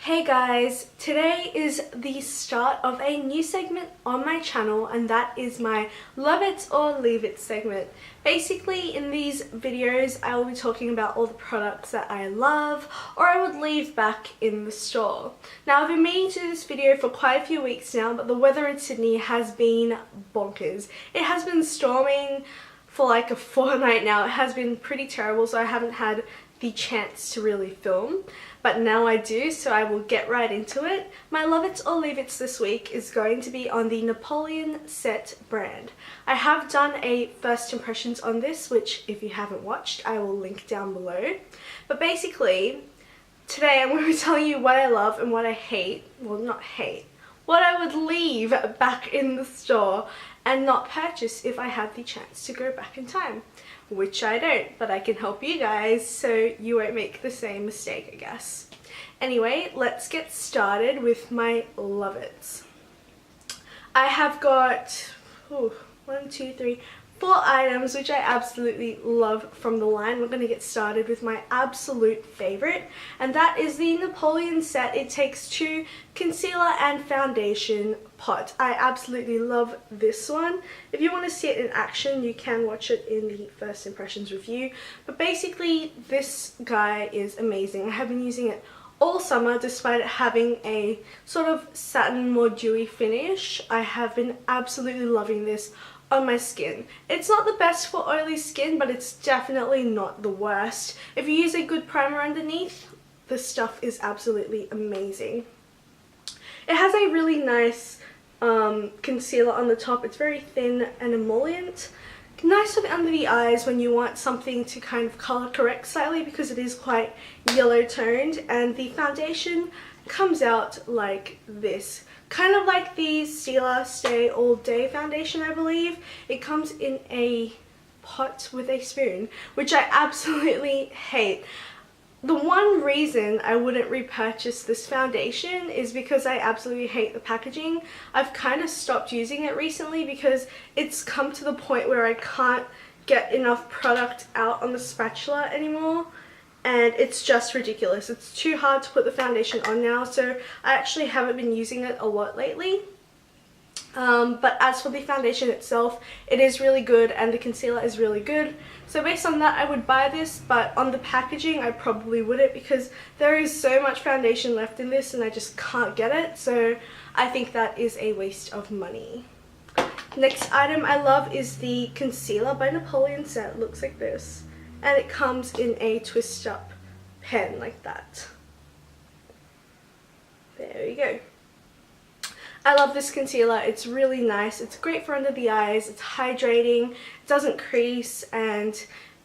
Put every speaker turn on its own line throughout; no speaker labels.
Hey guys, today is the start of a new segment on my channel, and that is my Love It or Leave It segment. Basically, in these videos I will be talking about all the products that I love or I would leave back in the store. Now, I've been meaning to do this video for quite a few weeks now, but the weather in Sydney has been bonkers. It has been storming for like a fortnight now. It has been pretty terrible, so I haven't had the chance to really film, but now I do, so I will get right into it. My Love It or Leave It's this week is going to be on the Napoleon Set brand. I have done a first impressions on this, which if you haven't watched, I will link down below. But basically, today I'm going to be telling you what I love and what I hate. Well, not hate. What I would leave back in the store and not purchase if I had the chance to go back in time. Which I don't, but I can help you guys so you won't make the same mistake, I guess. Anyway, let's get started with my Love It's. I have got 4 items which I absolutely love from the line. We're going to get started with my absolute favorite, and that is the Napoleon Set It Takes Two Concealer and Foundation Pot. I absolutely love this one. If you want to see it in action, you can watch it in the first impressions review, but basically this guy is amazing. I have been using it all summer despite it having a sort of satin, more dewy finish. I have been absolutely loving this on my skin. It's not the best for oily skin, but it's definitely not the worst. If you use a good primer underneath, this stuff is absolutely amazing. It has a really nice concealer on the top. It's very thin and emollient. Nice on under the eyes when you want something to kind of color correct slightly, because it is quite yellow toned, and the foundation comes out like this. Kind of like the Stila Stay All Day foundation, I believe. It comes in a pot with a spoon, which I absolutely hate. The one reason I wouldn't repurchase this foundation is because I absolutely hate the packaging. I've kind of stopped using it recently because it's come to the point where I can't get enough product out on the spatula anymore. And it's just ridiculous. It's too hard to put the foundation on now, so I actually haven't been using it a lot lately. But as for the foundation itself, it is really good, and the concealer is really good. So based on that, I would buy this, but on the packaging, I probably wouldn't, because there is so much foundation left in this and I just can't get it. So I think that is a waste of money. Next item I love is the concealer by Napoleon Set. It looks like this. And it comes in a twist up pen like that. There you go. I love this concealer. It's really nice. It's great for under the eyes. It's hydrating. It doesn't crease, and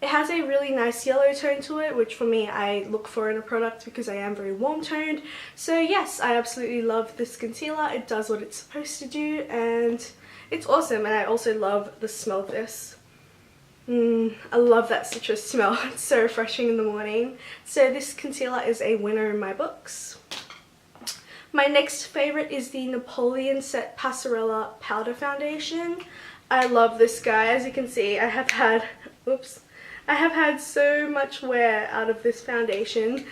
it has a really nice yellow tone to it, which for me I look for in a product because I am very warm toned. So yes, I absolutely love this concealer. It does what it's supposed to do, and it's awesome. And I also love the smell of this. I love that citrus smell. It's so refreshing in the morning. So this concealer is a winner in my books. My next favorite is the Napoleon Set Passerella Powder Foundation. I love this guy. As you can see, I have had so much wear out of this foundation.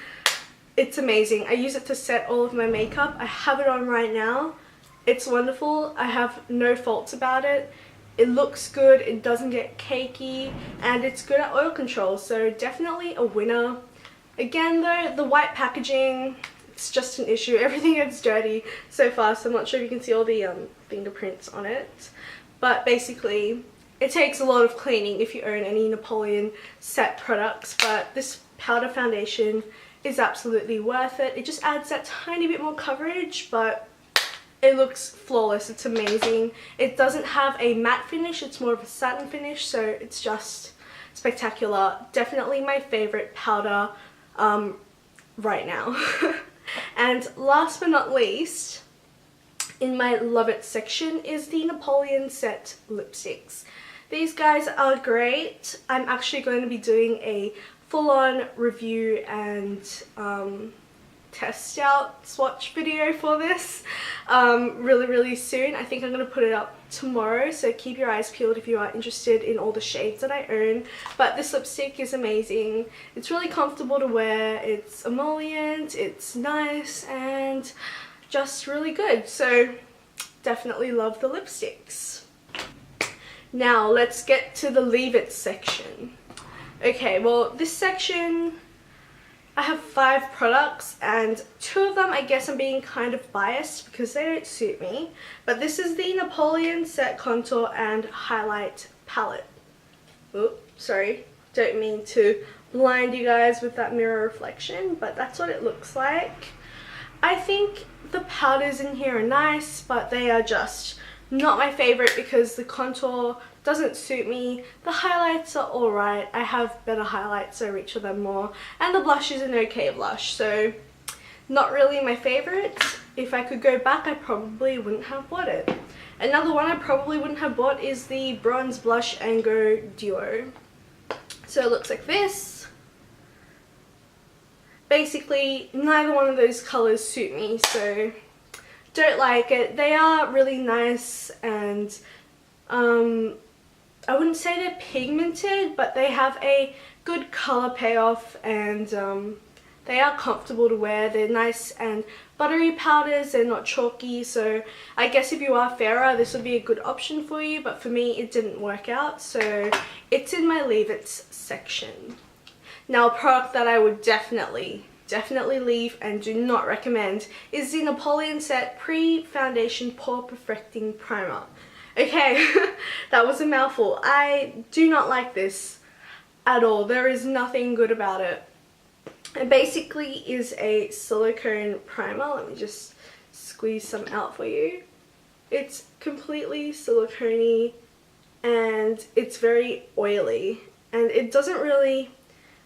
It's amazing. I use it to set all of my makeup. I have it on right now. It's wonderful. I have no faults about it. It looks good, it doesn't get cakey, and it's good at oil control, so definitely a winner. Again though, the white packaging, it's just an issue. Everything gets dirty so fast. I'm not sure if you can see all the fingerprints on it. But basically, it takes a lot of cleaning if you own any Napoleon Set products, but this powder foundation is absolutely worth it. It just adds that tiny bit more coverage, but it looks flawless. It's amazing. It doesn't have a matte finish, it's more of a satin finish, so it's just spectacular. Definitely my favorite powder right now. And last but not least, in my Love It section is the Napoleon Set lipsticks. These guys are great. I'm actually going to be doing a full-on review and test out swatch video for this really soon. I think I'm going to put it up tomorrow, so keep your eyes peeled if you are interested in all the shades that I own. But this lipstick is amazing. It's really comfortable to wear, it's emollient, it's nice, and just really good. So definitely love the lipsticks. Now let's get to the leave it section. Okay, well this section, I have 5 products, and 2 of them I guess I'm being kind of biased because they don't suit me. But this is the Napoleon Set Contour and Highlight Palette. Oops, sorry, don't mean to blind you guys with that mirror reflection, but that's what it looks like. I think the powders in here are nice, but they are just not my favorite because the contour doesn't suit me. The highlights are alright. I have better highlights, so I reach for them more. And the blush is an okay blush, so not really my favorite. If I could go back, I probably wouldn't have bought it. Another one I probably wouldn't have bought is the Bronze Blush and Go Duo. So it looks like this. Basically, neither one of those colours suit me, so don't like it. They are really nice, and I wouldn't say they're pigmented, but they have a good colour payoff, and they are comfortable to wear. They're nice and buttery powders, they're not chalky, so I guess if you are fairer this would be a good option for you, but for me it didn't work out, so it's in my leave it section. Now a product that I would definitely leave and do not recommend is the Napoleon Set Pre-Foundation Pore Perfecting Primer. Okay, that was a mouthful. I do not like this at all. There is nothing good about it. It basically is a silicone primer. Let me just squeeze some out for you. It's completely silicone-y and it's very oily, and it doesn't really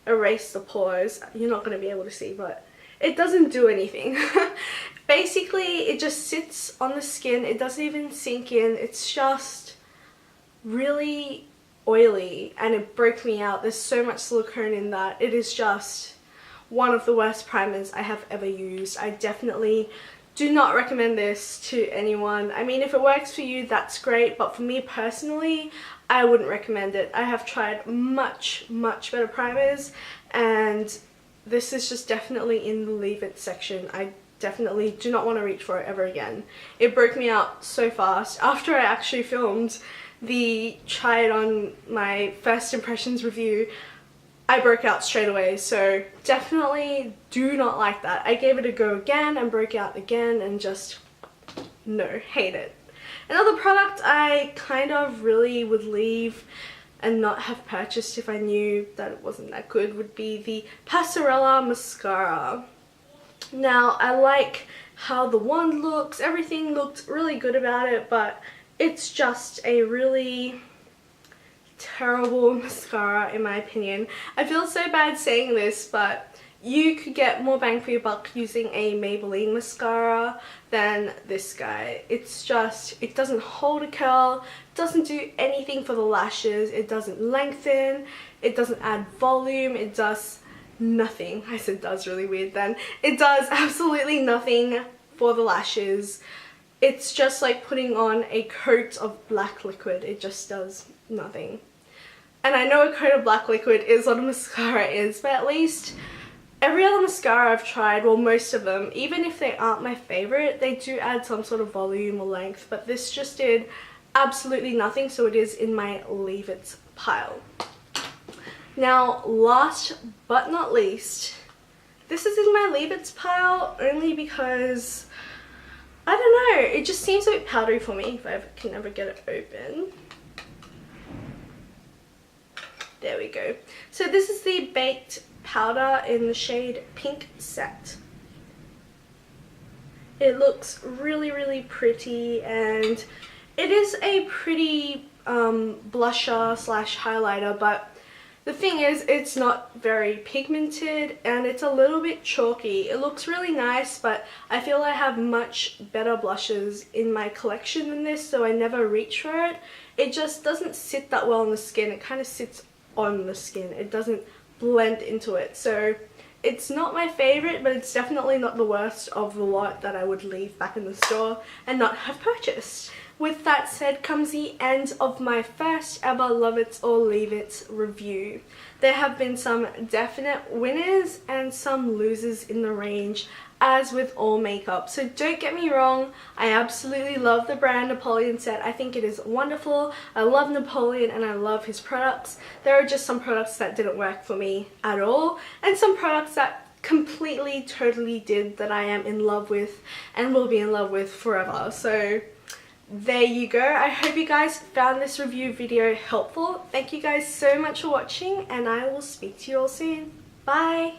erase the pores. You're not going to be able to see, but it doesn't do anything. Basically it just sits on the skin, it doesn't even sink in, it's just really oily and it broke me out. There's so much silicone in that. It is just one of the worst primers I have ever used. I definitely do not recommend this to anyone. I mean, if it works for you, that's great, but for me personally, I wouldn't recommend it. I have tried much better primers, and this is just definitely in the leave it section. I definitely do not want to reach for it ever again. It broke me out so fast. After I actually filmed the try it on my first impressions review, I broke out straight away, so definitely do not like that. I gave it a go again and broke out again, and just no, hate it. Another product I kind of really would leave and not have purchased if I knew that it wasn't that good would be the Passerella Mascara. Now I like how the wand looks, everything looked really good about it, but it's just a really terrible mascara in my opinion. I feel so bad saying this, but you could get more bang for your buck using a Maybelline mascara than this guy. It's just, it doesn't hold a curl, doesn't do anything for the lashes, it doesn't lengthen, it doesn't add volume, it does nothing. I said does really weird then. It does absolutely nothing for the lashes. It's just like putting on a coat of black liquid. It just does nothing. And I know a coat of black liquid is what a mascara is, but at least every other mascara I've tried, well most of them, even if they aren't my favorite, they do add some sort of volume or length, but this just did absolutely nothing, so it is in my leave it pile. Now last but not least, this is in my leave it pile only because, I don't know, it just seems a bit powdery for me if I can ever get it open. There we go. So this is the Baked Powder in the shade Pink Set. It looks really pretty, and it is a pretty blusher slash highlighter, but the thing is it's not very pigmented and it's a little bit chalky. It looks really nice, but I feel I have much better blushes in my collection than this, so I never reach for it. It just doesn't sit that well on the skin. It kind of sits on the skin. It doesn't blend into it, so It's not my favorite, but it's definitely not the worst of the lot that I would leave back in the store and not have purchased. With that said comes the end of my first ever Love It or Leave It review. There have been some definite winners and some losers in the range, as with all makeup. So don't get me wrong, I absolutely love the brand Napoleon set. I think it is wonderful. I love Napoleon and I love his products. There are just some products that didn't work for me at all, and some products that completely, totally did, that I am in love with and will be in love with forever. So there you go. I hope you guys found this review video helpful. Thank you guys so much for watching, and I will speak to you all soon. Bye!